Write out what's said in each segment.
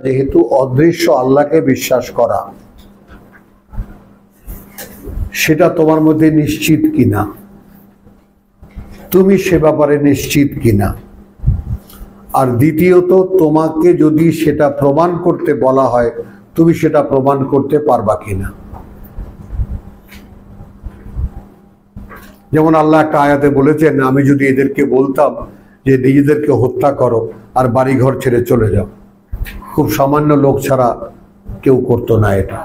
যেহেতু অদৃশ্য আল্লাহকে বিশ্বাস করা, সেটা তোমার মধ্যে নিশ্চিত কিনা, তুমি সে ব্যাপারে নিশ্চিত কিনা। আর দ্বিতীয়ত, তোমাকে যদি সেটা প্রমাণ করতে বলা হয়, তুমি সেটা প্রমাণ করতে পারবা কিনা। যেমন আল্লাহ একটা আয়াতে বলেছেন, আমি যদি এদেরকে বলতাম যে নিজেদেরকে হত্যা করো আর বাড়িঘর ছেড়ে চলে যাও, খুব সামান্য লোক ছাড়া কেউ করতো না এটা।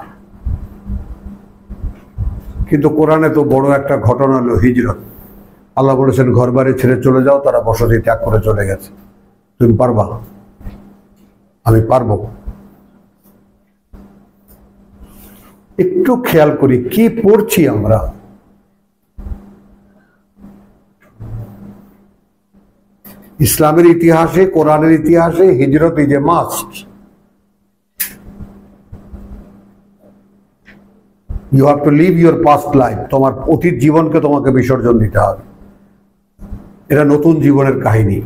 কিন্তু কোরআনে তো বড় একটা ঘটনা হলো হিজরত। আল্লাহ বলেছেন ঘর বাড়ি ছেড়ে চলে যাও, তারা বসতি ত্যাগ করে চলে গেছে। তুমি পারবা? আমি পারবো? একটু খেয়াল করি কি পড়ছি আমরা। ইসলামের ইতিহাসে, কোরআনের ইতিহাসে হিজরত is a must. You have to leave your past life. তোমার অতীত জীবনকে তোমাকে বিসর্জন দিতে হবে। এটা নতুন জীবনের কাহিনী।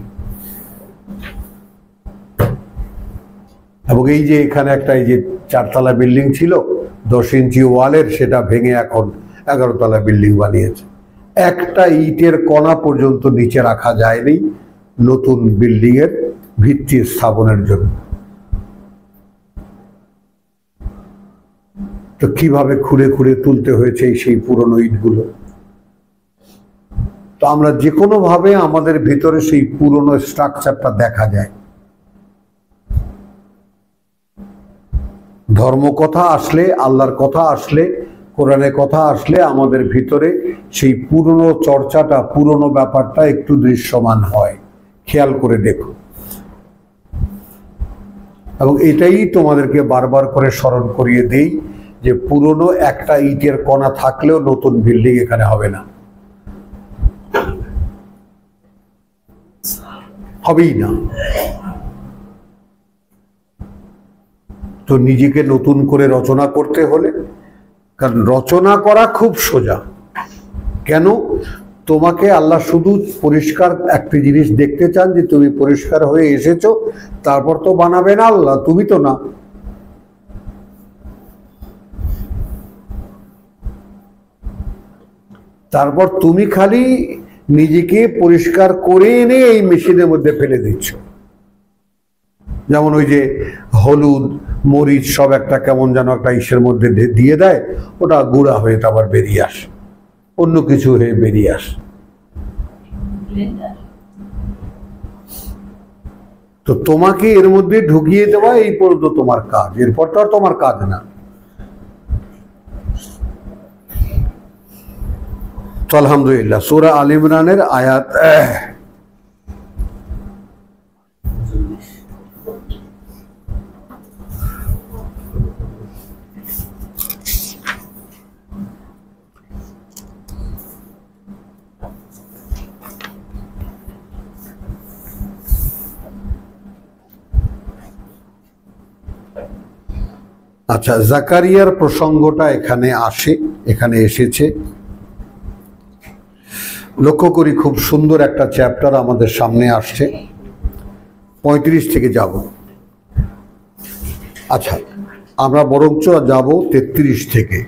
এবং এই যে এখানে একটা এই যে 4 তলা বিল্ডিং ছিল 10 ইঞ্চি ওয়ালের, সেটা ভেঙে এখন 11 তলা বিল্ডিং বানিয়েছে। একটা ইটের কণা পর্যন্ত নিচে রাখা যায়নি নতুন বিল্ডিং এর ভিত্তি স্থাপনের জন্য। তো কিভাবে খুঁড়ে খুঁড়ে তুলতে হয়েছে সেই পুরনো ইটগুলো। তো আমরা যে কোনো ভাবে আমাদের ভিতরে সেই পুরনো স্ট্রাকচারটা দেখা যায়। ধর্ম কথা আসলে, আল্লাহর কথা আসলে, কোরআনের কথা আসলে আমাদের ভিতরে সেই পুরনো চর্চাটা, পুরনো ব্যাপারটা একটু দৃশ্যমান হয়। খেয়াল করে দেখো। এবং এটাই তোমাদেরকে বারবার করে স্মরণ করিয়ে দেই যে পুরনো একটা ইটের কণা থাকলেও নতুন বিল্ডিং এখানে হবে না, হবেই না। তো নিজেকে নতুন করে রচনা করতে হলে, কারণ রচনা করা খুব সোজা। কেন? তোমাকে আল্লাহ শুধু পরিষ্কার একটি জিনিস দেখতে চান যে তুমি পরিষ্কার হয়ে এসেছো, তারপর তো বানাবেন আল্লাহ, তুমি তো না। তারপর তুমি খালি নিজেকে পরিষ্কার করে এনে এই মেশিনের মধ্যে ফেলে দিচ্ছ। যেমন ওই যে হলুদ মরিচ সব একটা কেমন যেন একটা ইসের মধ্যে দিয়ে দেয়, ওটা গুঁড়া হয়ে আবার বেরিয়ে আসে, অন্য কিছু হয়ে বেরিয়ে আসে। তো তোমাকে এর মধ্যে ঢুকিয়ে দেওয়া এই পর্যন্ত তোমার কাজ, এরপর তো আর তোমার কাজ না। তো আলহামদুলিল্লাহ, সূরা আল ইমরানের আয়াত আচ্ছা, জাকারিয়ার প্রসঙ্গটা এখানে আসে, এখানে এসেছে। লক্ষ্য করি খুব সুন্দর একটা চ্যাপ্টার আমাদের সামনে আসছে। 35 থেকে যাব। আচ্ছা, আমরা বরঞ্চ যাব 33 থেকে।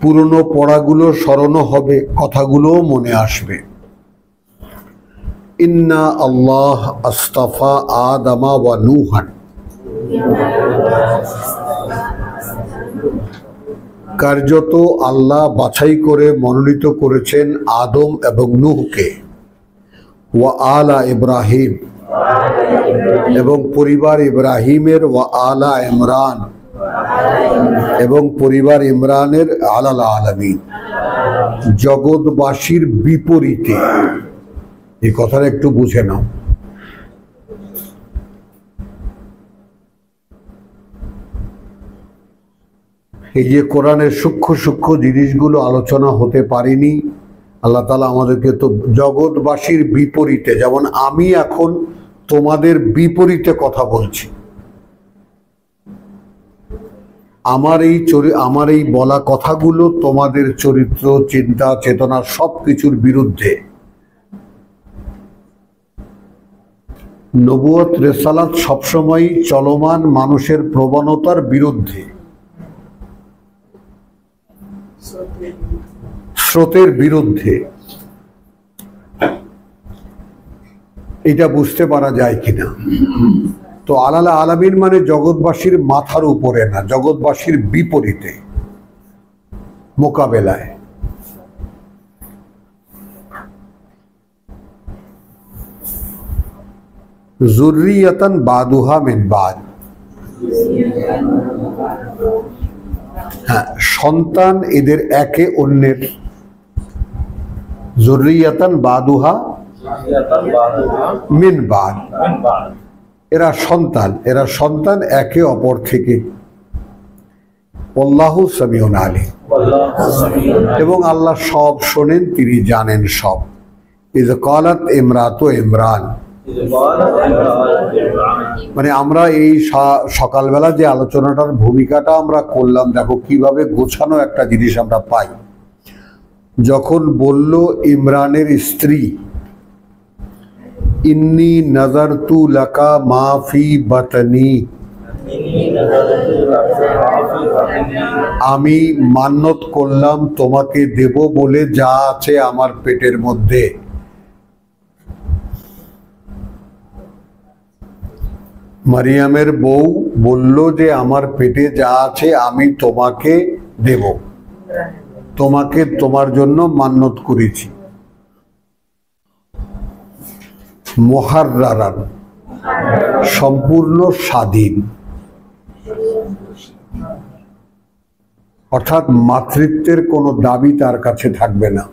পুরনো পড়াগুলো স্মরণও হবে, কথাগুলোও মনে আসবে। ইন্না আল্লাহ আস্তাফা আদামা ওয়া নূহান, কার্যত আল্লাহ বাছাই করে মনোনীত করেছেন আদম এবং নূহকে। ওয়া আলা ইব্রাহিম, এবং পরিবার ইব্রাহিমের, ওয়া আলা ইমরান, এবং পরিবার ইমরানের, আলাল আলামিন, জগৎবাসীর বিপরীতে। এই কথাটা একটু বুঝে নাও। এই যে কোরআনের সূক্ষ্ম সূক্ষ্ম জিনিসগুলো আলোচনা হতে পারেনি, আল্লাহ তাআলা আমাদেরকে তো জগৎবাসীর বিপরীতে, যেমন আমি এখন তোমাদের বিপরীতে কথা বলছি, আমার এই বলা কথাগুলো তোমাদের চরিত্র, চিন্তা, চেতনা সবকিছুর বিরুদ্ধে। নবুয়ত রেসালাত সবসময় চলমান মানুষের প্রবণতার বিরুদ্ধে, স্রোতের বিরুদ্ধে। এটা বুঝতে পারা যায় কিনা? তো আলাল আলামিন মানে জগৎবাসীর মাথার উপরে না, জগৎবাসীর বিপরীতে, মোকাবেলায়। যুররিয়াতান বাদুহা মিন বাদ, হ্যাঁ, সন্তান এদের একে অন্যের। যুররিয়াতান বাদুহা মিন বাদ, এরা সন্তান একে অপর থেকে। আল্লাহু সামিউন আলিম, এবং আল্লাহ সব শোনেন, তিনি জানেন সব। ইয ক্বালাত ইমরাতু ইমরান, মানে আমরা এই সকালবেলা যে আলোচনাটার ভূমিকাটা আমরা করলাম, দেখো কিভাবে গোছানো একটা জিনিস আমরা পাই। যখন বলল ইমরানের স্ত্রী, ইন্নী নাযারতু লাকা মা ফি বাতনি, আমি মান্যত করলাম তোমাকে দেব বলে যা আছে আমার পেটের মধ্যে। মারিয়ামের বউ বলল যে আমার পেটে যা আছে আমি তোমাকে দেব, তোমাকে তোমার জন্য মান্যত করেছি। মুহাররারান, সম্পূর্ণ স্বাধীন, অর্থাৎ মাতৃত্বের কোনো দাবি তার কাছে থাকবে না।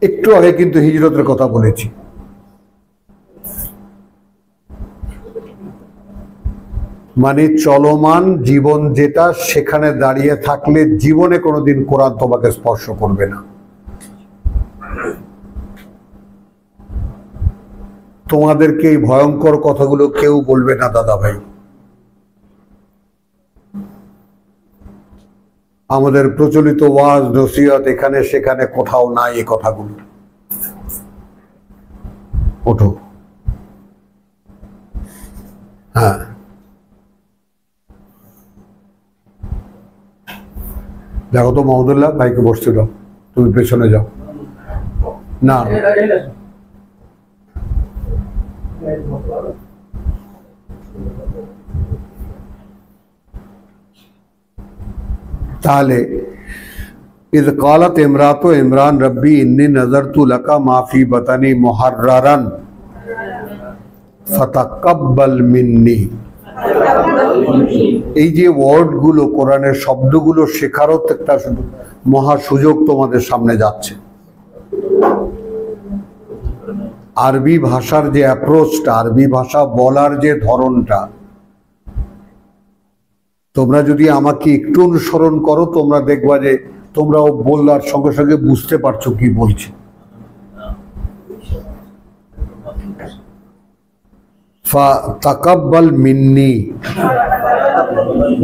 একটু আগে কিন্তু হিজরতের কথা বলেছি। মানে চলমান জীবন যেটা, সেখানে দাঁড়িয়ে থাকলে জীবনে কোনোদিন কোরআন তোমাকে স্পর্শ করবে না। তোমাদেরকে এই ভয়ঙ্কর কথাগুলো কেউ বলবে না দাদা ভাই। আমাদের প্রচলিত ওয়াজ নসিহত এখানে সেখানে কোথাও নাই এই কথাগুলো। ওঠো, হ্যাঁ, দেখো তো মাহমুদুল্লাহ ভাইকে বসতে দাও, তুমি পেছনে যাও। না, তাহলে ইয ক্বালাত ইমরাতু ইমরান রব্বি ইন্নী নাযারতু লাকা মা ফি বাতনি মুহাররারান ফাতাকাব্বাল মিন্নি। এই যে ওয়ার্ডগুলো, কোরআনের শব্দগুলো শেখারও একটা মহা সুযোগ তোমাদের সামনে যাচ্ছে। আরবি ভাষার যে অ্যাপ্রোচটা, আরবি ভাষা বলার যে ধরনটা, তোমরা যদি আমাকে একটু অনুসরণ করো, তোমরা দেখবা যে তোমরাও বলার সঙ্গে সঙ্গে বুঝতে পারছো কি বলছি। ফাতাকাব্বাল মিন্নি,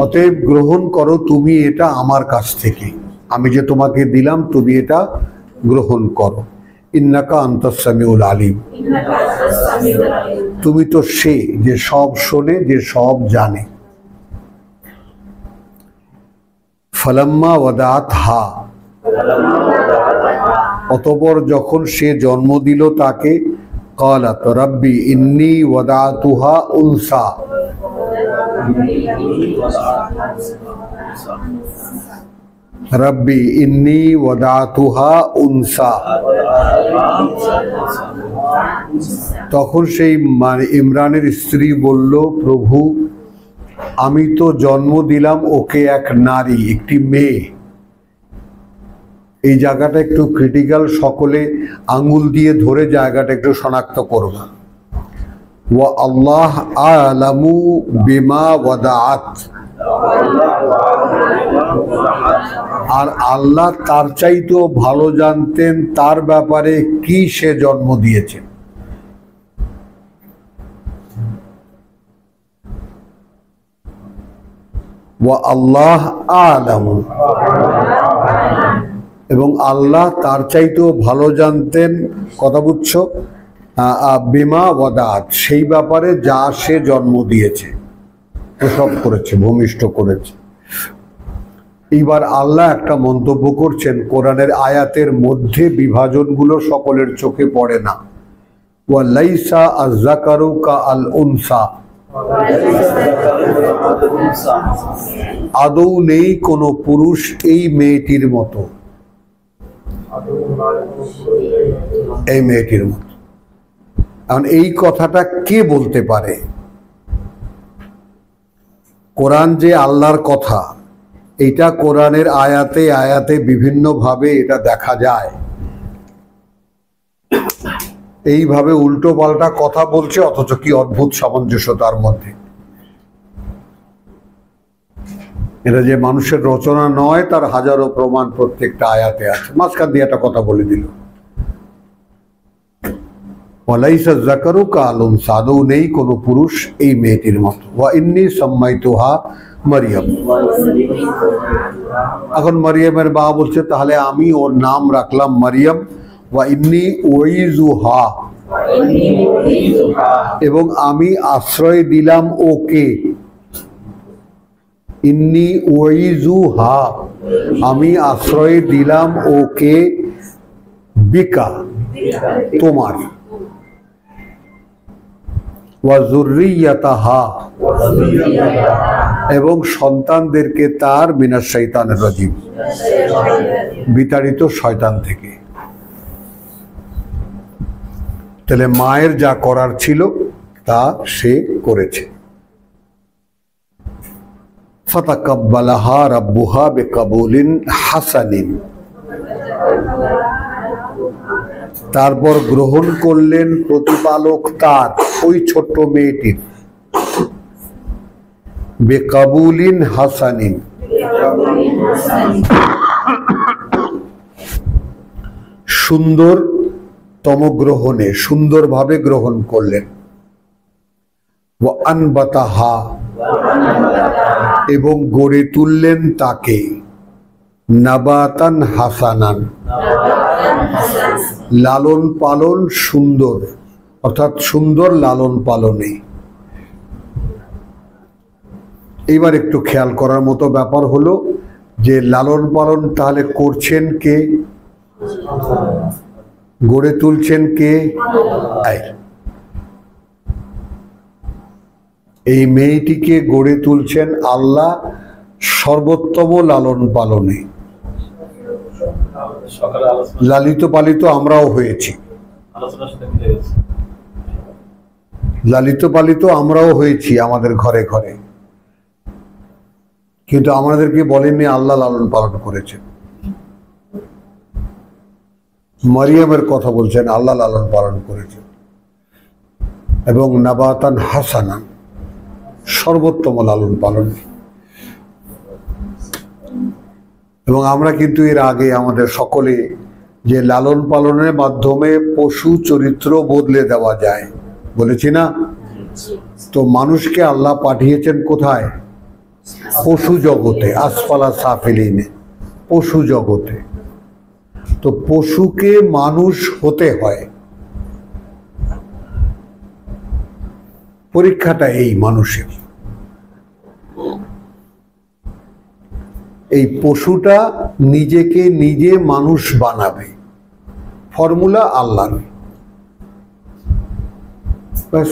অতএব গ্রহণ করো তুমি এটা আমার কাছ থেকে, আমি যে তোমাকে দিলাম তুমি এটা গ্রহণ করো। ইন্নাকা আনতাস সামিউল আলিম, তুমি তো সে যে সব শোনে, যে সব জানে। ফালাম্মা ওয়াদাতহা, অতঃপর যখন সে জন্ম দিল তাকে, ক্বালাত রব্বি ইন্নী ওয়াদাতুহা উনসা, রব্বি ইন্নী ওয়াদাতুহা উনসা, তখন সেই ইমরানের স্ত্রী বলল, প্রভু আমি তো জন্ম দিলাম ওকে এক নারী, একটি মেয়ে। এই জায়গাটা একটু ক্রিটিক্যাল, সকলে আঙ্গুল দিয়ে ধরে জায়গাটা একটু শনাক্ত করবা। ওয়া আল্লাহ আলামু বিমা ওয়াদাআত, আর আল্লাহ তার চাইতেও ভালো জানতেন তার ব্যাপারে কি সে জন্ম দিয়েছে। ওয়া আল্লাহ আলামু, এবং আল্লাহ তার চাইতেও ভালো জানতেন, কথা বুঝছো, বিমা ওয়াদাত, সেই ব্যাপারে যা সে জন্ম দিয়েছে, প্রসব করেছে, ভূমিষ্ঠ করেছে। এইবার আল্লাহ একটা মন্তব্য করছেন, কোরআনের আয়াতের মধ্যে বিভাজনগুলো সকলের চোখে পড়ে না। ওয়া লাইসা আয-যাকারু কাআল উনসা, আদৌ নেই কোনো পুরুষ এই মেয়েটির মতো, এই মেয়েটির মতো। এখন এই কথাটা কে বলতে পারে? কোরআন যে আল্লাহর কথা, এটা কোরআনের আয়াতে আয়াতে বিভিন্নভাবে এটা দেখা যায়। এইভাবে উল্টো পাল্টা কথা বলছে, অথচ কি অদ্ভুত সামঞ্জস্যতার মধ্যে। এটা যে মানুষের রচনা নয় তার হাজারো প্রমাণ প্রত্যেকটা আয়াতে আছে। মাঝখান দিয়ে একটা কথা বলে দিল, ওয়ালাইসা যাকারু কাল উনসা, আদৌ নেই কোনো পুরুষ এই মেয়েটির মতো। ওয়া ইন্নী সাম্মাইতুহা মারিয়াম। এখন মারিয়ামের বাবা বলছে, তাহলে আমি ওর নাম রাখলাম মারিয়াম। ওয়া ইন্নী উইযুহা, এবং আমি আশ্রয় দিলাম ওকে। ইন্নী উইযুহা, আমি আশ্রয় দিলাম ওকে, বিকা, তোমার, ওয়া যুররিয়াতাহা, এবং সন্তানদেরকে তার, মিনাশ শাইতানির রাজিম, বিতাড়িত শয়তান থেকে। তাহলে মায়ের যা করার ছিল তা সে করেছে। ফাতাকাব্বালাহা রাব্বুহা বিকাবুলিন হাসানিন, তারপর গ্রহণ করলেন প্রতিপালক তার, ওই ছোট্ট মেয়েটির, বিকাবুলিন হাসানিন, সুন্দরতম গ্রহণে, সুন্দরভাবে গ্রহণ করলেন। ওয়া আনবাতাহা, এবং গড়ে তুললেন তাকে, নাবাতান হাসানান, লালন পালন সুন্দর, অর্থাৎ সুন্দর লালন পালনে। এইবার একটু খেয়াল করার মতো ব্যাপার হলো যে লালন পালন তাহলে করছেন কে, গড়ে তুলছেন কে? এই মেয়েটিকে গড়ে তুলছেন আল্লাহ সর্বোত্তম লালন পালনে। লালিত পালিত আমরাও হয়েছি, লালিত পালিত আমরাও হয়েছি আমাদের ঘরে ঘরে, কিন্তু আমাদেরকে বলেননি আল্লাহ লালন পালন করেছেন। মারিয়ামের কথা বলছেন, আল্লাহ লালন পালন করেছেন, এবং নাবাতান হাসানান, সর্বোত্তম লালন পালন। এবং আমরা কিন্তু এর আগে আমাদের সকলে যে লালন পালনের মাধ্যমে পশু চরিত্র বদলে দেওয়া যায় বলেছি না? তো মানুষকে আল্লাহ পাঠিয়েছেন কোথায়? পশু জগতে, আসফালা সাফিলিনে, পশু জগতে। তো পশুকে মানুষ হতে হয়, পরীক্ষাটা এই মানুষের। এই পশুটা নিজেকে নিজে মানুষ বানাবে, ফর্মুলা আল্লাহর। ব্যাস।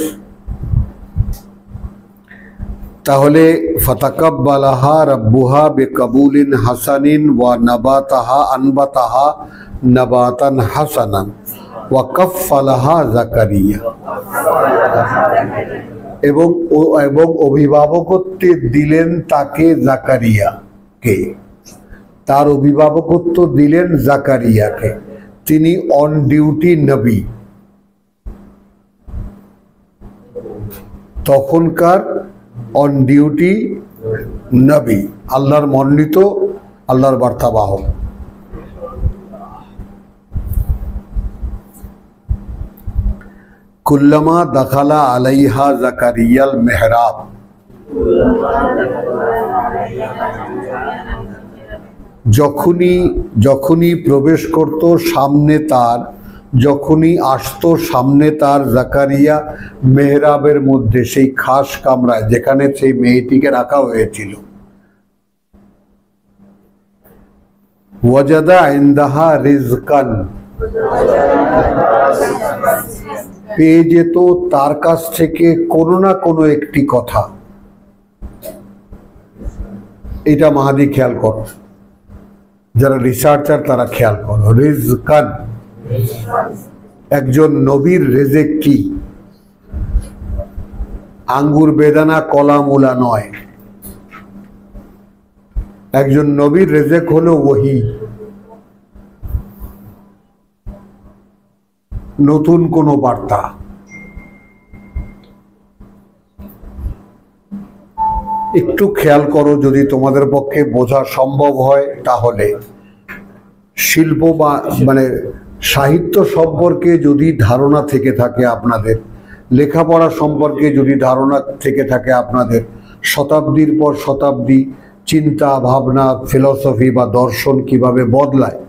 তাহলে ফাতাকাব্বালাহা রাব্বুহা বিকাবুলিন হাসানিন ওয়া নাবাতাহা আনবাতাহা নাবাতান হাসানান ওয়া কাফফালাহা যাকারিয়া, এবং অভিভাবকত্ব দিলেন তাকে জাকারিয়াকে, তার অভিভাবকত্ব দিলেন জাকারিয়াকে। তিনি অন ডিউটি নবী, তখনকার অন ডিউটি নবী, আল্লাহর মনোনীত, আল্লাহর বার্তাবাহক। কুল্লামা দাখালা আলাইহা জাকারিয়াল মেহরাব, যখনই যখনই প্রবেশ করত সামনে তার, যখনই আসতো সামনে তার জাকারিয়া মেহরাবের মধ্যে, সেই খাস কামরায় যেখানে সেই মেয়েটিকে রাখা হয়েছিল, ওয়াজাদা ইনদাহা রিজকান, পেয়ে যেত তার কাছ থেকে কোনো না কোনো একটি কথা। এটা মাহাদি খেয়াল করো, যারা রিসার্চার তারা খেয়াল করো। রিজকান, একজন নবীর রেজেক কি? আঙ্গুর বেদানা কলা মূলা নয়। একজন নবীর রেজেক হলো ওহী, নতুন কোনো বার্তা। একটু খেয়াল করো, যদি তোমাদের পক্ষে বোঝা সম্ভব হয় তাহলে। শিল্প বা মানে সাহিত্য সম্পর্কে যদি ধারণা থেকে থাকে আপনাদের, লেখাপড়া সম্পর্কে যদি ধারণা থেকে থাকে আপনাদের, শতাব্দীর পর শতাব্দী চিন্তা ভাবনা, ফিলসফি বা দর্শন কিভাবে বদলায়,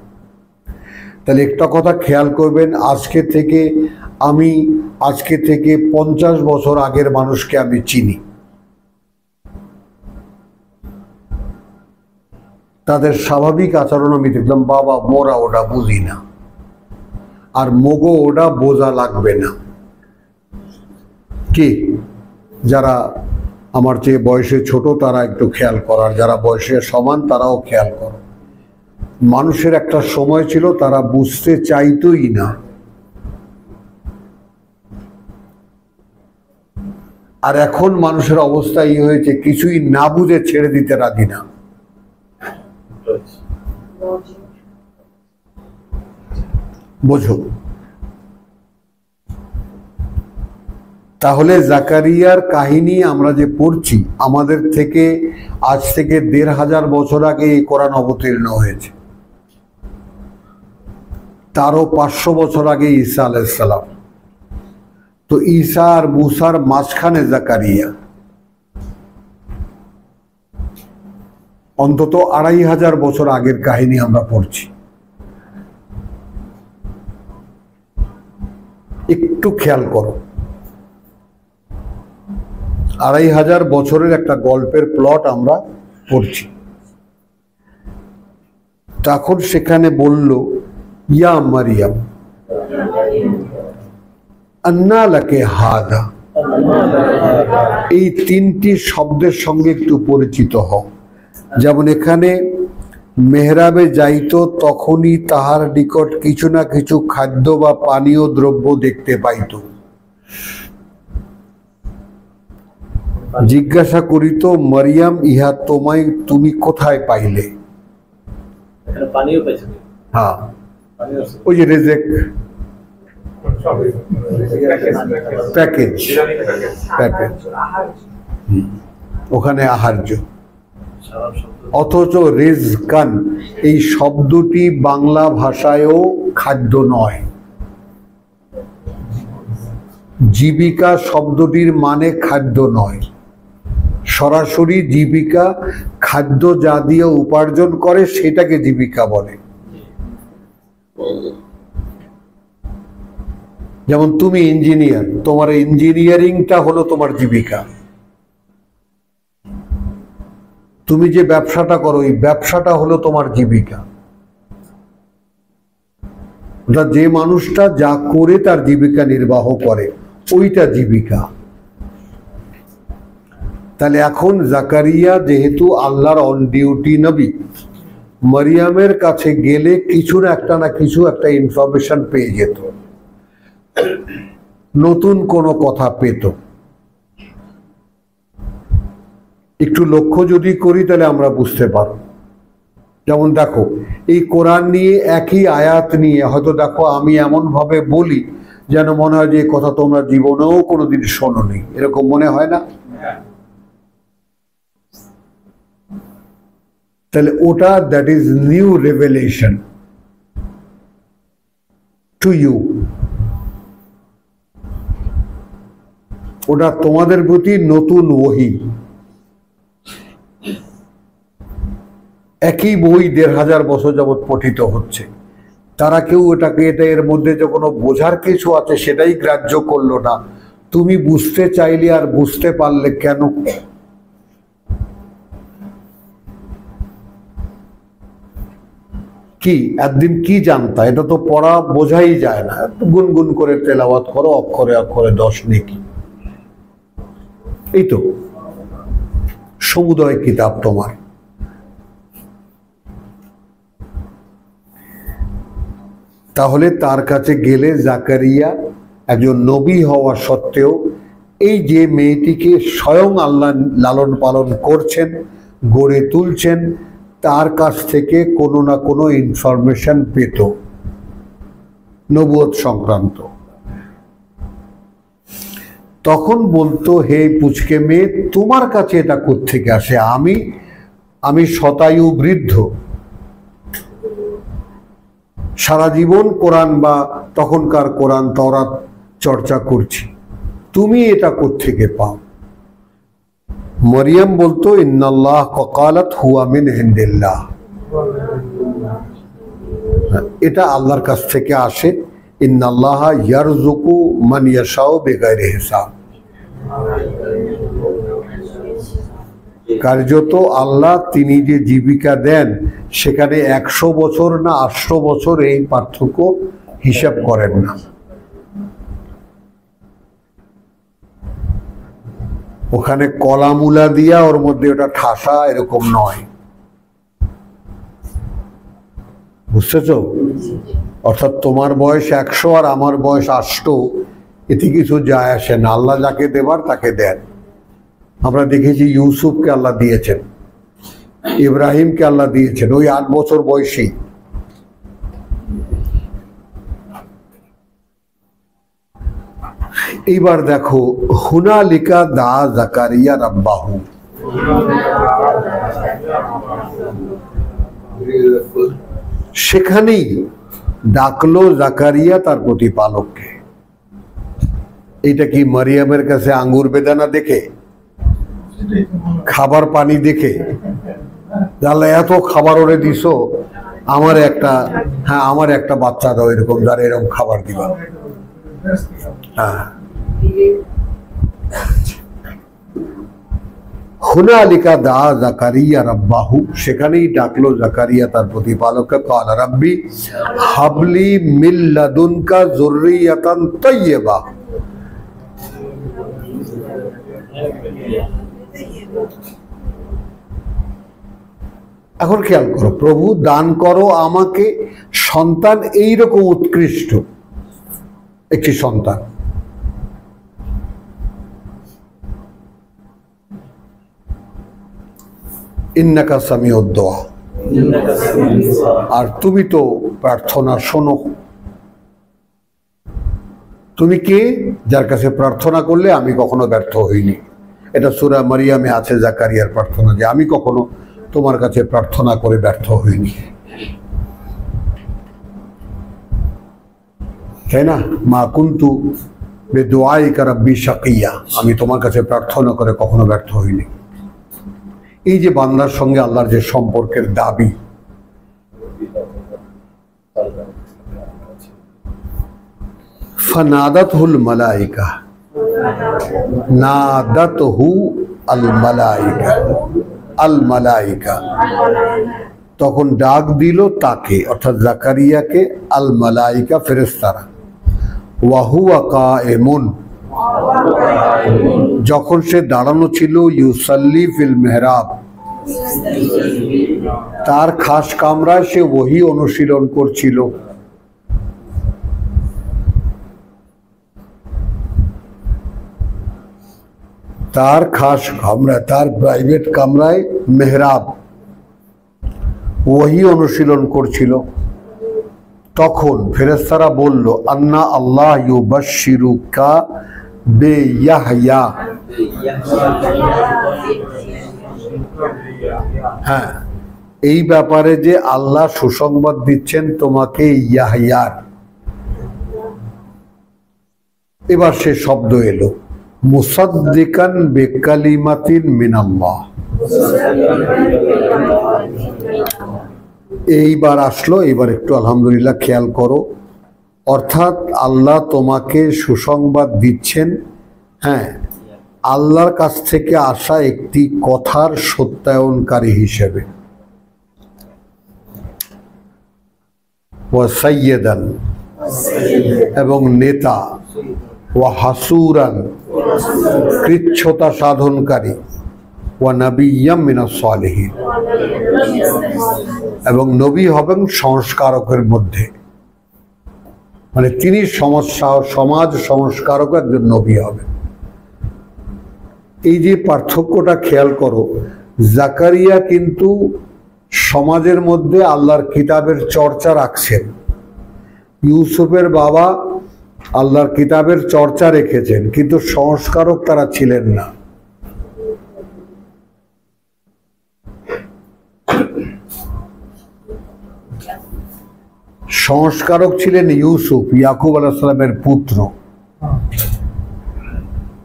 তাহলে একটা কথা খেয়াল করবেন, আজকে থেকে 50 বছর আগের মানুষকে আমি চিনি। তাদের স্বাভাবিক আচরণ আমি দেখলাম, বাবা মোরা ওটা বুঝি না, আর মোগো ওটা বোঝা লাগবে না। কি যারা আমার চেয়ে বয়সে ছোট তারা একটু খেয়াল করার, যারা বয়সে সমান তারাও খেয়াল করো। মানুষের একটা সময় ছিল তারা বুঝতে চাইতোই না, আর এখন মানুষের অবস্থা এই হয়েছে কিছুই না বুঝে ছেড়ে দিতে রাজি না। বোঝো? তাহলে জাকারিয়ার কাহিনী আমরা যে পড়ছি, আমাদের থেকে আজ থেকে 1500 বছর আগে এই কোরআন অবতীর্ণ হয়েছে। তারও 500 বছর আগে ঈসা আলাইহিস সালাম। তো ঈসা আর মুসার মাঝখানে জাকারিয়া, অন্তত 2500 বছর আগের কাহিনী আমরা পড়ছি। একটু খেয়াল করো, 2500 বছরের একটা গল্পের প্লট আমরা পড়ছি। তখন সেখানে বলল, ইয়া মারিয়াম আন্না লাকে হাদা। এই 3টি শব্দের সঙ্গে একটু পরিচিত হও। যেমন এখানে মেহরাবে যাইতো, তখনই তাহার নিকট কিছু না কিছু খাদ্য বা পানীয় দ্রব্য দেখতে পাইত। জিজ্ঞাসা করিত, মারিয়াম ইহা তুমি কোথায় পাইলে? হ্যাঁ, ওই যে রেজেক প্যাকেজ, ওখানে আহার্য। অথচ রিজকান এই শব্দটি বাংলা ভাষায়ও খাদ্য নয়। জীবিকা শব্দটির মানে খাদ্য নয়, সরাসরি জীবিকা খাদ্য যা দিয়ে উপার্জন করে সেটাকে জীবিকা বলে। যেমন তুমি ইঞ্জিনিয়ার, তোমার ইঞ্জিনিয়ারিংটা হলো তোমার জীবিকা। তুমি যে ব্যবসাটা করো, এই ব্যবসাটা হলো তোমার জীবিকা। যে মানুষটা যা করে তার জীবিকা নির্বাহ করে, ওইটা জীবিকা। তাহলে এখন জাকারিয়া যেহেতু আল্লাহর অন ডিউটি নবী, মারিয়ামের কাছে গেলে কিছু না কিছু একটা ইনফরমেশন পেয়ে যেত, নতুন কোনো কথা পেত। একটু লক্ষ্য যদি করি তাহলে আমরা বুঝতে পারব। যেমন দেখো, এই কোরআন নিয়ে একই আয়াত নিয়ে হয়তো দেখো আমি এমন ভাবে বলি যেন মনে হয় যে এই কথা তোমরা জীবনেও কোনোদিন শোনোনি, এরকম মনে হয় না? তাহলে ওটা that is new revelation to you. ওটা তোমাদের প্রতি নতুন ওহী। একই বই ১৫০০ বছর যাবৎ পঠিত হচ্ছে, তারা কেউ এটা এর মধ্যে যে কোনো বোঝার কিছু আছে সেটাই গ্রাহ্য করলো না। তুমি বুঝতে চাইলে আর বুঝতে পারলে কেন? কি একদিন কি জানতা? এটা তো পড়া বোঝাই যায় না, গুনগুন করে তেলাওয়াত করো, অক্ষরে অক্ষরে 10 নেকি। এই তো সমুদয় কিতাব তোমার। তাহলে তার কাছে গেলে জাকারিয়া একজন নবী হওয়া সত্ত্বেও এই যে মেয়েটিকে স্বয়ং আল্লাহ লালন পালন করছেন, গড়ে তুলছেন, তার কাছ থেকে কোনো না কোনো ইনফরমেশন পেত নবুয়ত সংক্রান্ত। তখন বলতো, হে পুচকে মেয়ে, তোমার কাছে এটা কোত্থেকে আসে? আমি শতায়ু বৃদ্ধ, সারা জীবন কোরআন বা তখনকার কোরআন তওরাত চর্চা করছি, তুমি এটা কোত্থেকে পাও? মরিয়ম বলতো, ইন্নাল্লাহ ক্বালাত হুয়া মিন ইনদিল্লাহ, এটা আল্লাহর কাছ থেকে আসে। ইন্নাল্লাহ ইয়ারযুকু মান ইয়াশাউ বিগাইরি হিসাব, কার্যত আল্লাহ তিনি যে জীবিকা দেন সেখানে 100 বছর না 800 বছর এই পার্থক্য হিসাব করেন না। ওখানে কলামুলা দিয়া ওর মধ্যে ওটা ঠাসা এরকম নয়, বুঝতেছো? অর্থাৎ তোমার বয়স 100 আর আমার বয়স 800, এতে কিছু যায় আসে না। আল্লাহ যাকে দেবার তাকে দেন। আমরা দেখেছি ইউসুফকে আল্লাহ দিয়েছেন, ইব্রাহিমকে আল্লাহ দিয়েছেন ওই 8 বছর বয়সী। এইবার দেখো, হুনালিকা দা জাকারিয়া রাব্বাহু, সেখানেই ডাকলো জাকারিয়া তার প্রতিপালককে। এটা কি মারিয়ামের কাছে আঙ্গুর বেদানা দেখে, খাবার পানি দেখে, আল্লাহ এত খাবার ওরে দিছো, আমার একটা বাচ্চা দাও এরকম, যারা এরকম খাবার দিবা? হ্যাঁ, হুনালিকা দা জাকারিয়া রাব্বাহু, সেখানেই ডাকলো জাকারিয়া তার প্রতিপালককে। ক্বালা রাব্বি হাবলি মিন লাদুনকা যুররিয়াতান তাইয়্যিবা, এখন খেয়াল করো, প্রভু দান করো আমাকে সন্তান এইরকম উৎকৃষ্ট একটি সন্তান। ইন্নাকা সামিউদ দুআ, আর তুমি তো প্রার্থনা শোনো। তুমি কে? যার কাছে প্রার্থনা করলে আমি কখনো ব্যর্থ হইনি। এটা সূরা মারিয়ামে আছে জাকারিয়ার প্রার্থনা, যে আমি কখনো তোমার কাছে প্রার্থনা করে ব্যর্থ হইনি, তাই না? মা কুনতু বিদুআইকা রাব্বি শাকিয়া, আমি তোমার কাছে প্রার্থনা করে কখনো ব্যর্থ হইনি। এই যে বান্দার সঙ্গে আল্লাহর যে সম্পর্কের দাবি, ফানাদাতহুল মালাইকা, নাদাতহু আল মালাইকা, আল মালাইকা, তখন ডাক দিল তাকে, অর্থাৎ জাকারিয়াকে, আল মালাইকা, ফেরেশতারা। ওয়া হুয়া কায়েমুন, যখন সে দাঁড়ানো ছিল, ইউসাল্লি ফিল মেহরাব, তার খাস কামরায় সে ওহী অনুশীলন করছিল। তার খাস কামরায়, তার প্রাইভেট কামরায় মেহরাব, ওহী অনুশীলন করছিল। তখন ফেরেশতারা বলল, আন্না আল্লাহ ইউবাশশিরুকা বিয়াহইয়া, হ্যাঁ, এই ব্যাপারে যে আল্লাহ সুসংবাদ দিচ্ছেন তোমাকে ইয়াহইয়ার। এবার সে শব্দ এলো, মুসাদ্দিকান বিকালিমাতিন মিনাল্লাহ। এইবার আসলো, এবার একটু আলহামদুলিল্লাহ খেয়াল করো। অর্থাৎ আল্লাহ তোমাকে সুসংবাদ দিচ্ছেন, হ্যাঁ, আল্লাহর কাছ থেকে আসা একটি কথার সত্যায়নকারী হিসেবে। ওয়া সাইয়্যিদান, এবং নেতা, ওয়া হাসুরান, কৃচ্ছতা সাধনকারী, ওয়া নাবিয়্যাম মিনাস সালিহিন, এবং নবী হবেন সংস্কারকের মধ্যে, মানে তিনি সমাজ সংস্কারক একজন নবী হবেন। এই যে পার্থক্যটা খেয়াল করো, জাকারিয়া কিন্তু সমাজের মধ্যে আল্লাহর কিতাবের চর্চা রাখছেন, ইউসুফের বাবা আল্লাহর কিতাবের চর্চা রেখেছেন, কিন্তু সংস্কারক তারা ছিলেন না। সংস্কারক ছিলেন ইউসুফ, ইয়াকুব আলাইহিস সালামের পুত্র।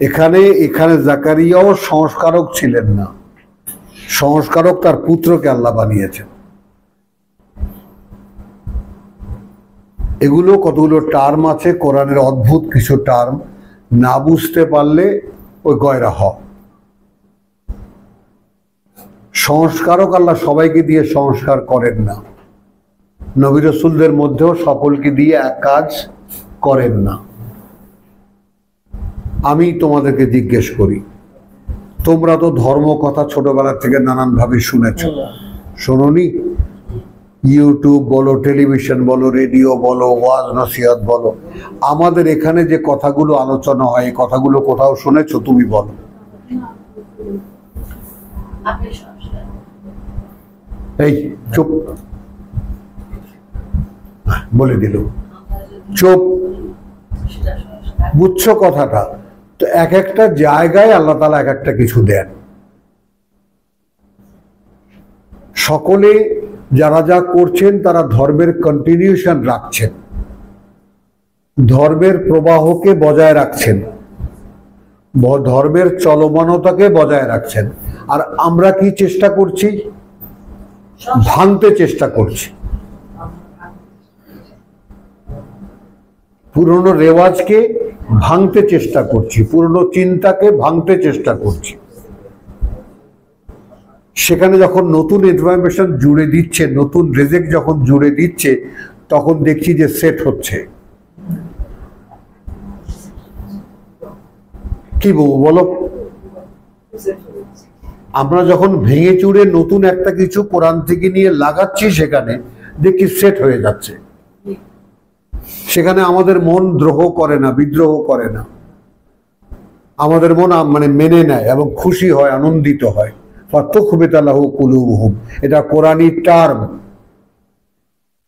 এখানে জাকারিয়াও সংস্কারক ছিলেন না, সংস্কারক তার পুত্রকে আল্লাহ বানিয়েছেন। এগুলো কতগুলো টার্ম আছে কোরআনের, অদ্ভুত কিছু টার্ম, না বুঝতে পারলে ওই গয়রা হ। সংস্কারক আল্লাহ সবাইকে দিয়ে সংস্কার করেন না, নবী রাসূলদের মধ্যেও সকলকে দিয়ে এক কাজ করেন না। আমি তোমাদেরকে জিজ্ঞেস করি, তোমরা তো ধর্ম কথা ছোটবেলা থেকে নানানভাবে শুনেছ, শোনোনি? ইউটিউব বলো, টেলিভিশন বলো, রেডিও বলো, ওয়াজ নসিহত বলো, আমাদের এখানে যে কথাগুলো আলোচনা হয়, এই কথাগুলো কোথাও শুনেছো? তুমি বলো। এই চুপ, বলে দিল চুপ, বুঝছো কথাটা? তো এক একটা জায়গায় আল্লাহ তাআলা এক একটা কিছু দেন। সকলে যারা যা করছেন তারা ধর্মের কন্টিনিউশন রাখছেন, ধর্মের প্রবাহকে বজায় রাখছেন, ধর্মের চলমানতাকে বজায় রাখছেন। আর আমরা কি চেষ্টা করছি? ভাঙতে চেষ্টা করছি, পুরনো রেওয়াজকে ভাঙতে চেষ্টা করছি, পুরনো চিন্তাকে ভাঙতে চেষ্টা করছি। সেখানে যখন নতুন ইনফরমেশন জুড়ে দিচ্ছে, নতুন রেজেক্ট যখন জুড়ে দিচ্ছে, তখন দেখছি যে সেট হচ্ছে। কি বলো? আমরা যখন ভেঙে চুড়ে নতুন একটা কিছু কোরআন থেকে নিয়ে লাগাচ্ছি, সেখানে দেখি সেট হয়ে যাচ্ছে। সেখানে আমাদের মন দ্রোহ করে না, বিদ্রোহ করে না, আমাদের মন মানে মেনে নেয় এবং খুশি হয়, আনন্দিত হয়। ফাতুখবিতালাহু কুলুবুহুম, এটা কোরআনী টার্ম।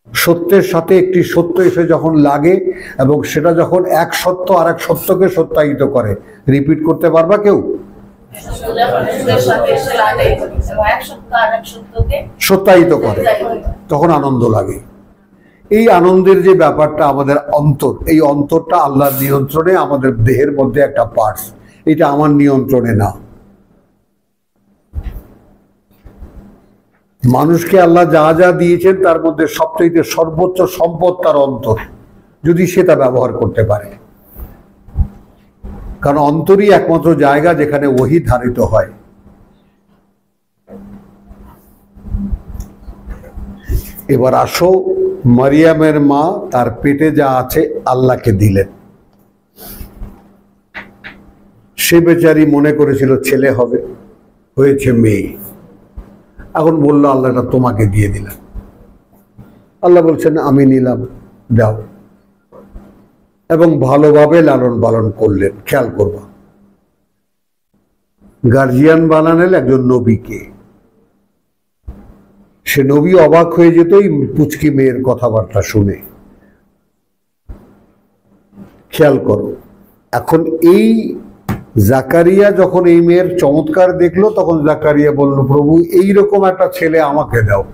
সত্যের সাথে একটি সত্য এসে যখন লাগে এবং সেটা যখন এক সত্য আর এক সত্যকে সত্যায়িত করে, রিপিট করতে পারবা কেউ? সত্যায়িত করে, তখন আনন্দ লাগে। এই আনন্দের যে ব্যাপারটা, আমাদের অন্তর, এই অন্তরটা আল্লাহর নিয়ন্ত্রণে, আমাদের দেহের মধ্যে একটা পার্টস, এটা আমার নিয়ন্ত্রণে না। মানুষকে আল্লাহ যা যা দিয়েছেন তার মধ্যে সবচেয়ে সর্বোচ্চ সম্পদ তার অন্তর, যদি সেটা ব্যবহার করতে পারে। কারণ অন্তরই একমাত্র জায়গা যেখানে ওহী ধারিত হয়। এবার আসো, মারিয়ামের মা তার পেটে যা আছে আল্লাহকে দিলেন। সে বেচারি মনে করেছিল ছেলে হবে, হয়েছে মেয়ে। এখন বললো আল্লাহ এটা তোমাকে দিয়ে দিলাম। আল্লাহ বলছেন আমি নিলাম, দাও। এবং ভালোভাবে লালন পালন করলেন। খেয়াল করবা, গার্জিয়ান বানালেন একজন নবীকে। সে নবী অবাক হয়ে যেত এই পুচকি মেয়ের কথাবার্তা শুনে। খেয়াল করো, এখন এই জাকারিয়া যখন এই মেয়ের চমৎকার দেখলো, তখন জাকারিয়া বলল, প্রভু এইরকম একটা ছেলে আমাকে দাও।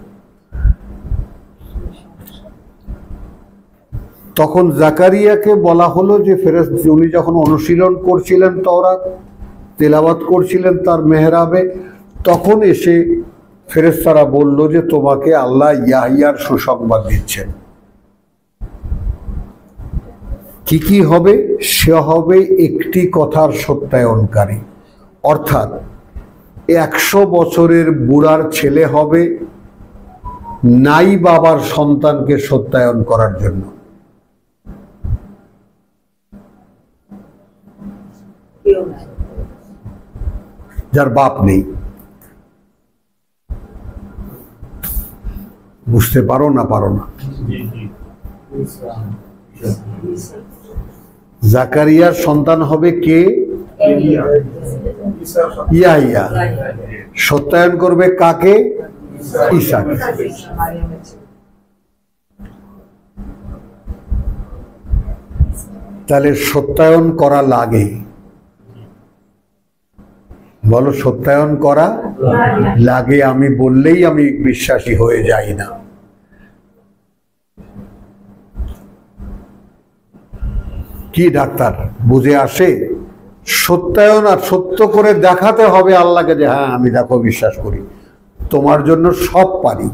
তখন জাকারিয়াকে বলা হলো যে ফেরেশতা উনি যখন অনুশীলন করছিলেন তাওরাত তেলাওয়াত করছিলেন তার মেহরাবে, তখন এসে ফেরেশতারা বলল যে তোমাকে আল্লাহ ইয়াহইয়ার সুসংবাদ দিচ্ছেন। কি কি হবে? সে হবে একটি কথার সত্যায়নকারী, অর্থাৎ 100 বছরের বুড়ার ছেলে হবে নাই বাবার সন্তানকে সত্যায়ন করার জন্য। যার বাপ নেই। বুঝতে পারো না? জাকারিয়ার সন্তান হবে কে? ইয়াহইয়া। সত্যায়ন করবে কাকে? ঈসাকে। তাহলে সত্যায়ন করা লাগে, বলো সত্যায়ন করা লাগে। আমি বললেই আমি বিশ্বাসী হয়ে যাই না। কি ডাক্তার বুঝে আসে? সত্যায়ন আর সত্য করে দেখাতে হবে আল্লাহকে যে হ্যাঁ আমি দেখো বিশ্বাস করি, তোমার জন্য সব পারি।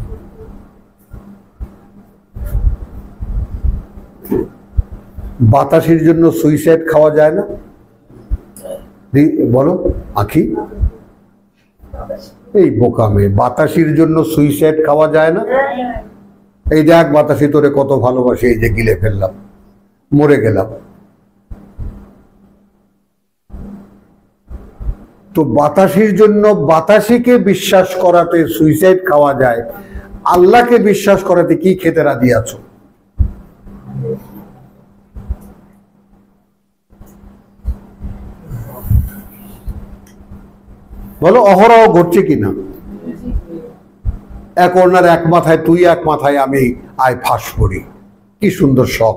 বাতাসের জন্য সুইসাইড খাওয়া যায় না? বলো আখি, এই বোকামে, বাতাসির জন্য সুইসাইড খাওয়া যায় না? এই দেখ বাতাসি তোরে কত ভালোবাসি, এই যে গিলে ফেললাম, মরে গেলাম। তো বাতাসির জন্য বাতাসিকে বিশ্বাস করাতে সুইসাইড খাওয়া যায়, আল্লাহকে বিশ্বাস করাতে কি খেতে রাজি আছো? বলো অহরহ ঘটছে কিনা? এক ওনার এক মাথায় তুই, এক মাথায় আমি, আয় ফাঁস করি। কি সুন্দর শখ।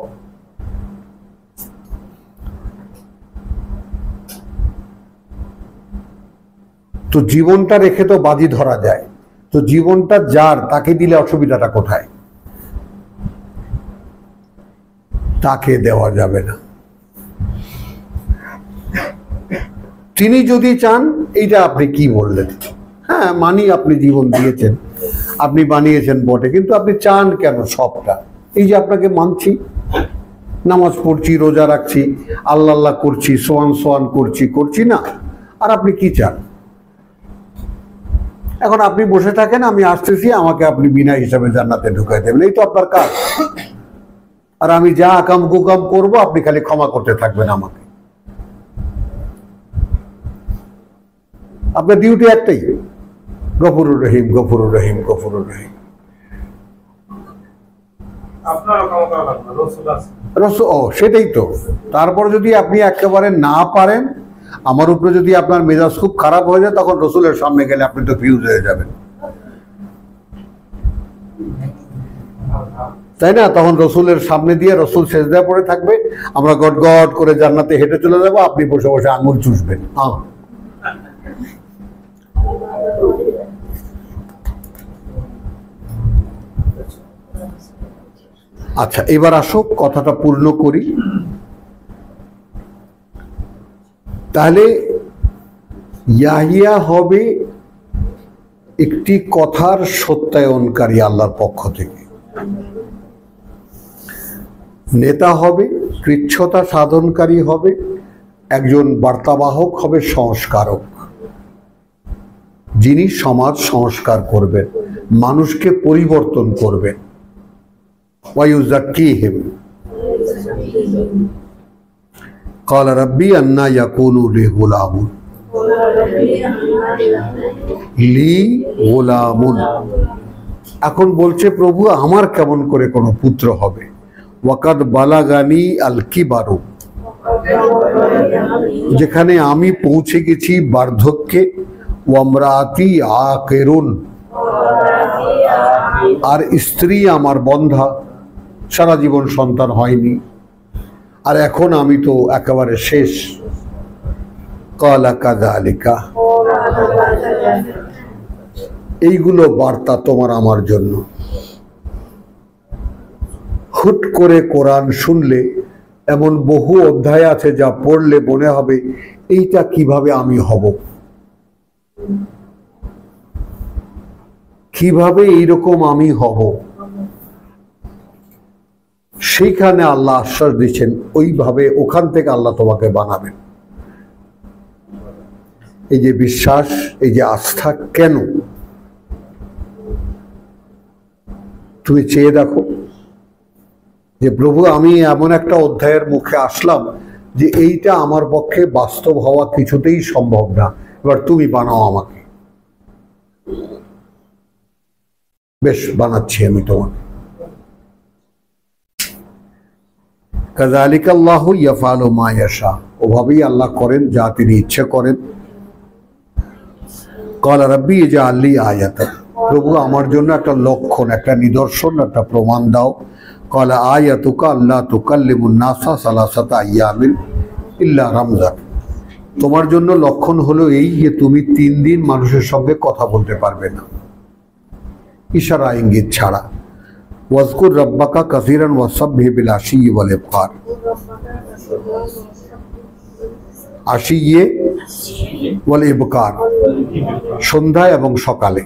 তো জীবনটা রেখে তো বাজি ধরা যায়, তো জীবনটা যার, তাকে দিলে অসুবিধাটা কোথায়? তাকে দেওয়া যাবে না। তিনি যদি চান, এইটা আপনি কি বললেন? হ্যাঁ মানি, আপনি জীবন দিয়েছেন, আপনি বানিয়েছেন বটে, কিন্তু আপনি চান কেন সবটা? এই যে আপনাকে মানছি, নামাজ পড়ছি, রোজা রাখছি, আল্লাহ আল্লাহ করছি, সোয়ান সোয়ান করছি না, আর আপনি কি চান? এখন আপনি বসে থাকেন, আমি আসতেছি, আমাকে আপনি বিনা হিসাবে জান্নাতে ঢুকাই দেবেন, এই তো আপনার কাজ। আর আমি যা আকাম কুকাম করবো, আপনি খালি ক্ষমা করতে থাকবেন আমাকে। আপনার ডিউটি একটাই, গফুরুর রহিম, গফুরুর রহিম, গফুরুর রহিম। সেটাই তো। তারপর যদি আপনি একেবারে না পারেন, আমার উপরে যদি আপনার মেজাজ খুব খারাপ হয়ে যায়, তখন রসুলের সামনে গেলে আপনি তো ফিউজ হয়ে যাবেন, তাই না? তখন রসুলের সামনে দিয়ে রসুল সেজদায় পড়ে থাকবে, আমরা গট গট করে জান্নাতে হেঁটে চলে যাবো, আপনি বসে বসে আঙুল চুষবেন। আচ্ছা, এবার আসো কথাটা পূর্ণ করি। তাহলে ইয়াহিয়া হবে একটি কথার সত্যায়নকারী আল্লাহর পক্ষ থেকে, নেতা হবে, কৃচ্ছতা সাধনকারী হবে, একজন বার্তাবাহক হবে, সংস্কারক, যিনি সমাজ সংস্কার করবেন, মানুষকে পরিবর্তন করবেন। ওয়ায়ুযাক্কিহিম ক্বালা রাব্বি আন্না ইয়াকুনু লি গুলামুন। এখন বলছে প্রভু আমার কেমন করে কোনো পুত্র হবে? ওয়াকাদ বালাগানি আল কিবারু, যেখানে আমি পৌঁছে গেছি বার্ধক্যে, ওয়ামরাতি আকিরুন, আর স্ত্রী আমার বন্ধা, সারা জীবন সন্তান হয়নি, আর এখন আমি তো একেবারে শেষ। ক্বালা কাযালিকা, এইগুলো বার্তা তোমার আমার জন্য। খুট করে কোরআন শুনলে এমন বহু অধ্যায় আছে যা পড়লে মনে হবে এইটা কিভাবে আমি হব, কিভাবে এইরকম আমি হব। সেইখানে আল্লাহ আশ্বাস দিচ্ছেন ওইভাবে ওখান থেকে আল্লাহ তোমাকে বানাবেন। এই যে বিশ্বাস, এই যে আস্থা, কেন তুমি চেয়ে দেখো যে প্রভু আমি এমন একটা অধ্যায়ের মুখে আসলাম যে এইটা আমার পক্ষে বাস্তব হওয়া কিছুতেই সম্ভব না, এবার তুমি বানাও আমাকে। বেশ, বানাচ্ছি আমি তোমাকে। কাযালিকা আল্লাহু ইয়াফআলু মা ইয়াশা, ওভাবেই আল্লাহ করেন যা তিনি ইচ্ছে করেন। ক্বালা রাব্বি ইজআল লি আয়াতান, প্রভু আমার জন্য একটা লক্ষণ, একটা নিদর্শন, একটা প্রমাণ দাও। ক্বালা আয়াতুকা আল্লা তুকাল্লিমুন নাসা সালাসাতা আইয়ামিন ইল্লা রামজান, তোমার জন্য লক্ষণ হলো এই যে তুমি 3 দিন মানুষের সঙ্গে কথা বলতে পারবে না, ইশারা ইঙ্গিত ছাড়া। ওয়াজকুর রাব্বাকা কাসীরান ওয়াসাব্বিহ বিল আশিয়্যি ওয়াল ইবকার, আশিয়্যে ওয়াল ইবকার, সন্ধ্যা এবং সকালে।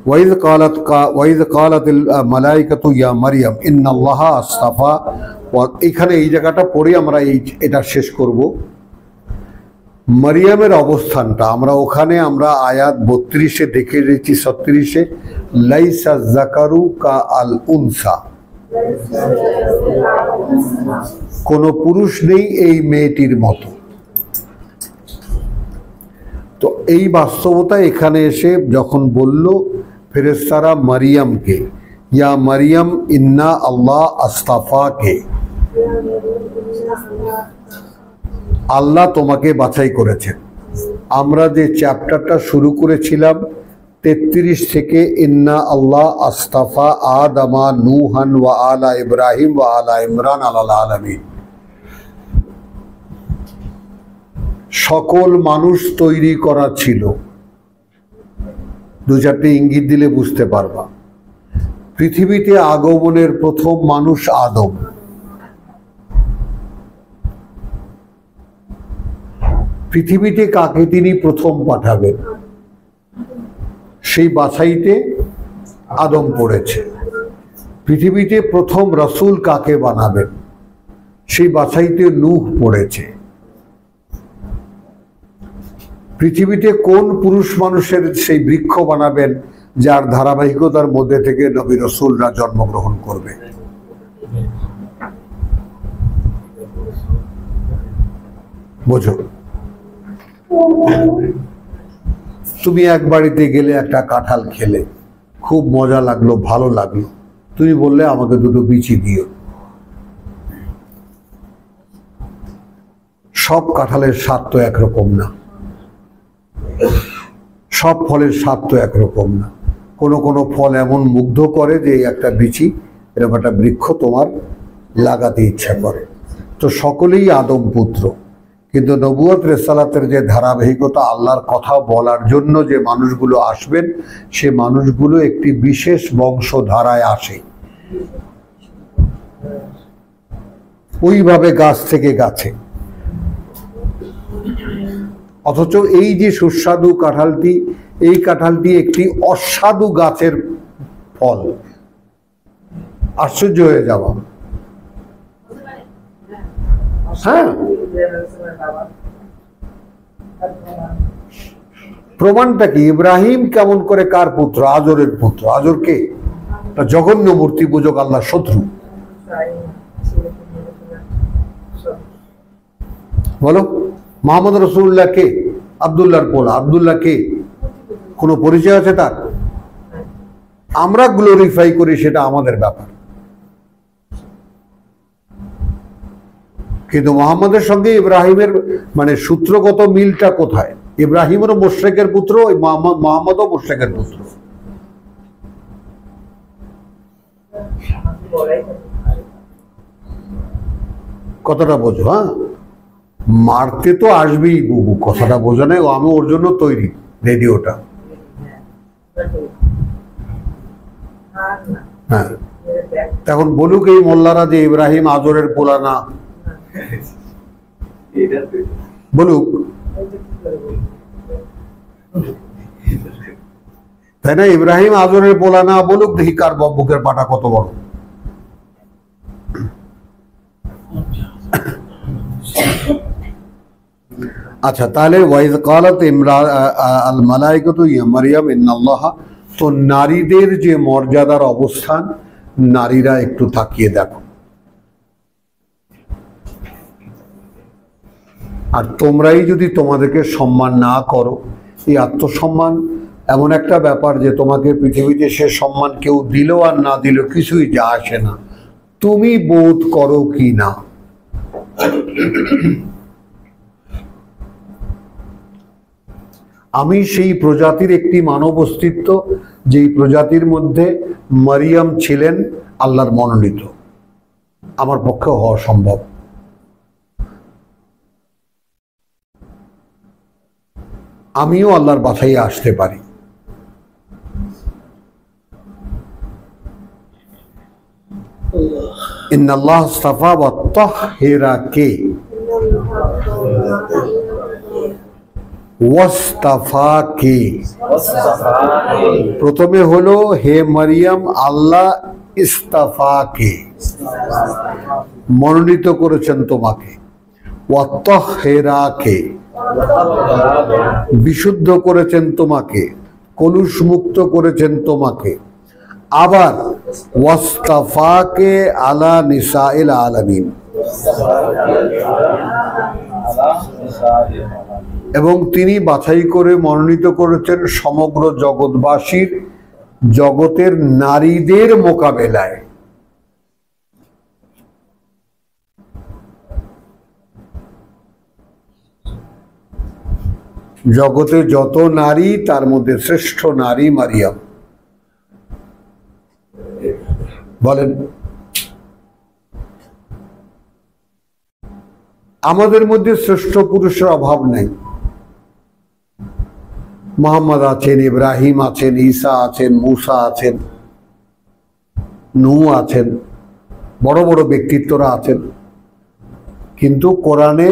ওয়াইদ কালাতিল মালাইকাতু ইয়া মারইয়াম ইন্নাল্লাহা আসতাফা, এখানে এই জায়গাটা পড়ে আমরা এটা শেষ করব। মারিয়ামের অবস্থানটা আমরা ওখানে আমরা আয়াত 32-এ দেখে রেখেছি, 36-এ লাইসা যাকারু কা আল উনসা, কোন পুরুষ নেই এই মেয়েটির মতো। তো এই বাস্তবতা এখানে এসে যখন বলল ফেরেশতারা মারিয়ামকে, ইয়া মারিয়াম ইন্না আল্লাহ আস্তাফাকে, আল্লাহ তোমাকে বাছাই করেছেন। আমরা যে চ্যাপ্টারটা শুরু করেছিলাম 33 থেকে, ইন্না আল্লাহ আস্তাফা আদামা নূহান ওয়া আলা ইব্রাহিম ওয়া আলা ইমরান আলাল আলামিন, সকল মানুষ তৈরি করা ছিল। 2-4টি ইঙ্গিত দিলে বুঝতে পারবা। পৃথিবীতে আগমনের প্রথম মানুষ আদম। পৃথিবীতে কাকে তিনি প্রথম পাঠাবেন সেই বাছাইতে আদম পড়েছে। পৃথিবীতে প্রথম রাসূল কাকে বানাবেন সেই বাছাইতে নূহ পড়েছে। পৃথিবীতে কোন পুরুষ মানুষের সেই বৃক্ষ বানাবেন যার ধারাবাহিকতার মধ্যে থেকে নবী রাসূলরা জন্মগ্রহণ করবে। বোঝো, তুমি এক বাড়িতে গেলে একটা কাঁঠাল খেলে, খুব মজা লাগলো, ভালো লাগলো, তুমি বললে আমাকে 2টো বিচি দিও। সব কাঁঠালের স্বাদ তো একরকম না, সব ফলের স্বাদ তো একরকম না। কোনো কোনো ফল এমন মুগ্ধ করে যে একটা বিচি, এরকম একটা বৃক্ষ তোমার লাগাতে ইচ্ছা করে। তো সকলেই আদম পুত্র, কিন্তু নবুয়ত রিসালাতের যে ধারাবাহিকতা, আল্লাহর কথা বলার জন্য যে মানুষগুলো আসবেন, সে মানুষগুলো একটি বিশেষ বংশধারায় আসে। ওইভাবে গাছ থেকে গাছে। অথচ এই যে সুস্বাদু কাঁঠালটি, এই কাঁঠালটি একটি অস্বাদু গাছের ফল। আশ্চর্য হয়ে যাওয়া। হ্যাঁ, প্রমাণটা কি? ইব্রাহিম কেমন করে কার পুত্র? আজরের পুত্র। আজর কে? জঘন্য মূর্তি পূজক, আল্লাহ শত্রু। বলো, মুহাম্মদ রাসূলুল্লাহ কে? আব্দুল্লাহর পোলা। আব্দুল্লাহ কে? কোনো পরিচয় আছে তার? আমরা গ্লোরিফাই করি, সেটা আমাদের ব্যাপার। কিন্তু মুহাম্মদের সঙ্গে ইব্রাহিমের মানে সূত্রগত মিলটা কোথায়? ইব্রাহিমেরও মুশরিকের পুত্র, ওই মুহাম্মদও মুশরিকের পুত্র। কথাটা বোঝো। হ্যাঁ, মারতে তো আসবেই বুবু, কথাটা বোঝো না? আমি ওর জন্য তৈরি রেডিওটা। হ্যাঁ, এখন বলুক এই মোল্লারা যে ইব্রাহিম আজরের পোলা না, বলুক, তাই না? ইব্রাহিম আজরের পোলা না বলুক, দেখি কার বুকের পাটা কত বড়। আচ্ছা, তাহলে ওয়াইজ কালাত আল মালাইকাতু ইয়া মারইয়াম ইন্নাল্লাহ, তো নারীদের যে মর্যাদার অবস্থান, নারীরা একটু তাকিয়ে দেখো। আর তোমরাই যদি তোমাদেরকে সম্মান না করো, এই আত্মসম্মান এমন একটা ব্যাপার যে তোমাকে পৃথিবীতে সে সম্মান কেউ দিল আর না দিল কিছুই যা আসে না, তুমি বোধ করো কি না। আমি সেই প্রজাতির একটি মানব অস্তিত্ব, যেই প্রজাতির মধ্যে মারিয়াম ছিলেন আল্লাহর মনোনীত, আমার পক্ষে হওয়া সম্ভব। আমিও আল্লাহর বাছাই আসতে পারি। ইন্নাল্লাহ ইসতাফা ওয়া তাহহিরাকে, ওয়াস্তাফাকে, প্রথমে হলো হে মারিয়াম আল্লাহ ইস্তাফাকে, মনোনীত করেছেন তোমাকে, ওয়া তাহহিরাকে, বিশুদ্ধ করেছেন তোমাকে, কলুষ মুক্ত করেছেন তোমাকে, আবার ওয়াস্তাফাকে আলা নিসাইল আলামিন, এবং তিনি বাছাই করে মনোনীত করেছেন সমগ্র জগৎবাসীর, জগতের নারীদের মোকাবেলায়। জগতে যত নারী, তার মধ্যে শ্রেষ্ঠ নারী মারিয়াম। বলেন, আমাদের মধ্যে শ্রেষ্ঠ পুরুষের অভাব নেই। মুহাম্মদ আছেন, ইব্রাহিম আছেন, ঈসা আছেন, মুসা আছেন, নূহ আছেন, বড় বড় ব্যক্তিত্বরা আছেন, কিন্তু কোরআনে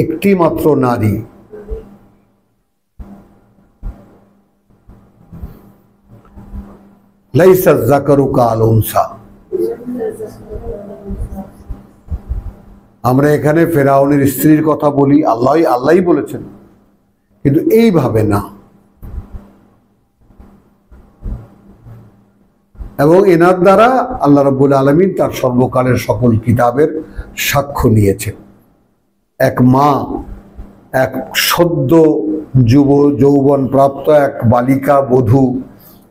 একটি মাত্র নারী, লাইসা যাকারু কাল উনসা। আমরা এখানে ফেরাউনের স্ত্রীর কথা বলি, আল্লাহই বলেছেন, কিন্তু এইভাবে না। এবং এনার দ্বারা আল্লাহ রাব্বুল আলামিন তার সর্বকালের সকল কিতাবের সাক্ষ্য নিয়েছেন। এক মা, এক সদ্য যৌবন প্রাপ্ত এক বালিকা বধূ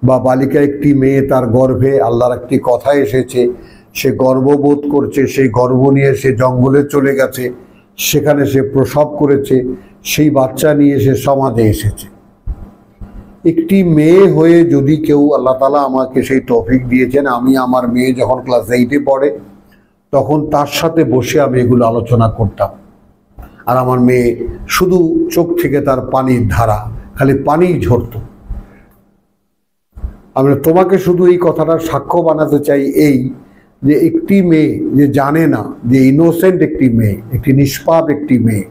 বা বালিকা, একটি মেয়ে, তার গর্ভে আল্লাহর একটি কথা এসেছে, সে গর্ববোধ করছে, সেই গর্ভ নিয়ে সে জঙ্গলে চলে গেছে, সেখানে সে প্রসব করেছে, সেই বাচ্চা নিয়ে সে সমাজে এসেছে। একটি মেয়ে হয়ে যদি কেউ, আল্লাহ তাআলা আমাকে সেই তৌফিক দিয়েছেন, আমি আমার মেয়ে যখন ক্লাস 8-এ পড়ে তখন তার সাথে বসে আমি এগুলো আলোচনা করতাম, আর আমার মেয়ে শুধু চোখ থেকে তার পানির ধারা, খালি পানিই ঝরত। আমি তোমাকে শুধু এই কথাটা সাক্ষ্য বানাতে চাই, এই যে একটি মেয়ে যে জানে না, যে ইনোসেন্ট একটি মেয়ে, একটি নিষ্পাপ একটি মেয়ে,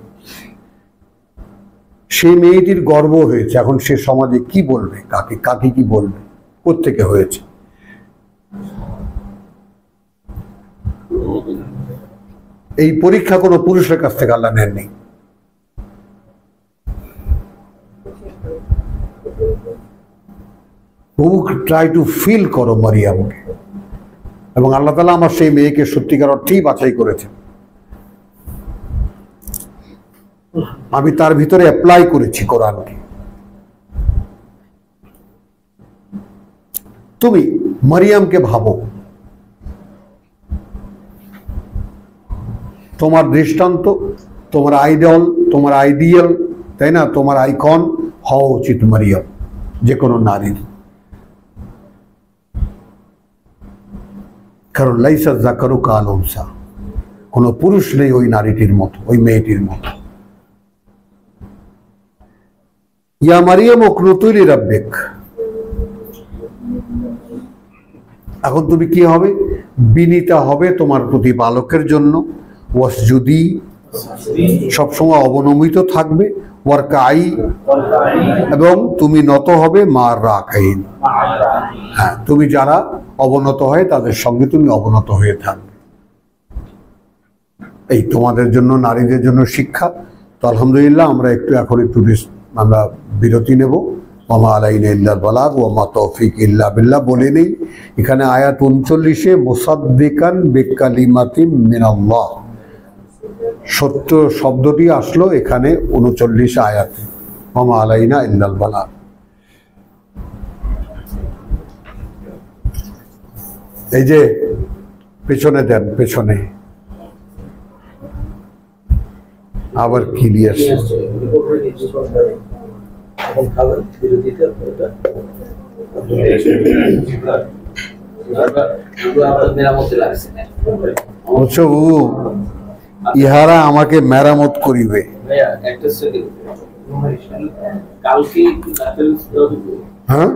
সেই মেয়েটির গর্ব হয়েছে, এখন সে সমাজে কি বলবে, কাকে কি বলবে, কোত্থেকে হয়েছে। এই পরীক্ষা কোনো পুরুষের কাছ থেকে আল্লাহ নেননি। ট্রাই টু ফিল করো মারিয়ামকে, এবং আল্লাহ তাআলা আমার সেই মেয়েকে সত্যিকার অর্থেই বাছাই করেছেন। আমি তার ভিতরে অ্যাপ্লাই করেছি কোরআনকে। তুমি মারিয়ামকে ভাবো, তোমার দৃষ্টান্ত, তোমার আইডল, তোমার আইডিয়াল, তাই না, তোমার আইকন হওয়া উচিত মারিয়াম, যে কোনো নারীর। কারণ লাইসা যাকারু কাল উনসা, কোনো পুরুষ নেই ওই নারীটির মতো, ওই মেয়েটির মতো। ইয়া মারিয়াম উকনুতু লিরাব্বিক, এখন তুমি কি হবে, বিনীতা হবে তোমার প্রতিপালকের জন্য, ওয়াসজুদি সবসময় অবনমিত থাকবে, ওয়ারকাই এবং তুমি নত হবে, মার রাকাইন, হ্যাঁ তুমি যারা অবনত হয় তাদের সঙ্গে তুমি অবনত হয়ে থাকবে। এই তোমাদের জন্য, নারীদের জন্য শিক্ষা। তো আলহামদুলিল্লাহ আমরা এখন একটু আমরা বিরতি নেব। ওমা আলাইনা ইল্লাল বালাগ ওয়া মা তৌফিক ইল্লা বিল্লাহ বলে নেই। এখানে আয়াত 39 মুসাদ্দিকান বিকালিমাতিম মিনাল্লাহ, সত্য শব্দটি আসলো এখানে 39 আয়াতে। ওমা আলাইনা ইল্লাল বালাগ। এই যে পেছনে দেন, পেছনে আবার ক্লিয়ার। ইহারা আমাকে মেরামত করিবে। হ্যাঁ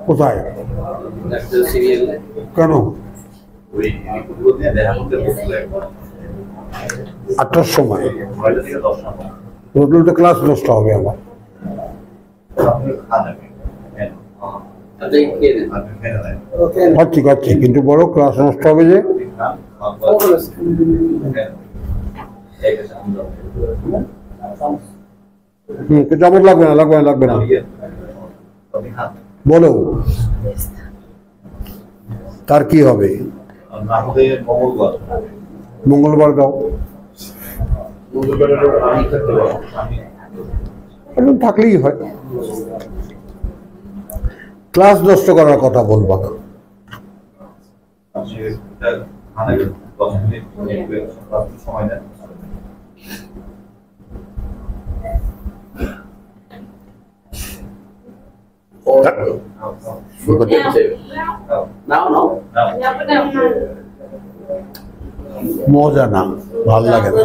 কোথায় কেন 8টার সময়? তো ক্লাস নষ্ট হবে আমার। ঠিক আছে, কিন্তু বড় ক্লাস নষ্ট হবে যে। যাবত লাগবে না, লাগবে না, লাগবে না, বলো তার কি হবে? মঙ্গলবার গাও, থাকলেই হয়। ক্লাস নষ্ট করার কথা বলবো না। মজা না, ভাল লাগে না।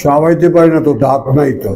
সবাইতে পারি না তো, দাঁত নাই তো।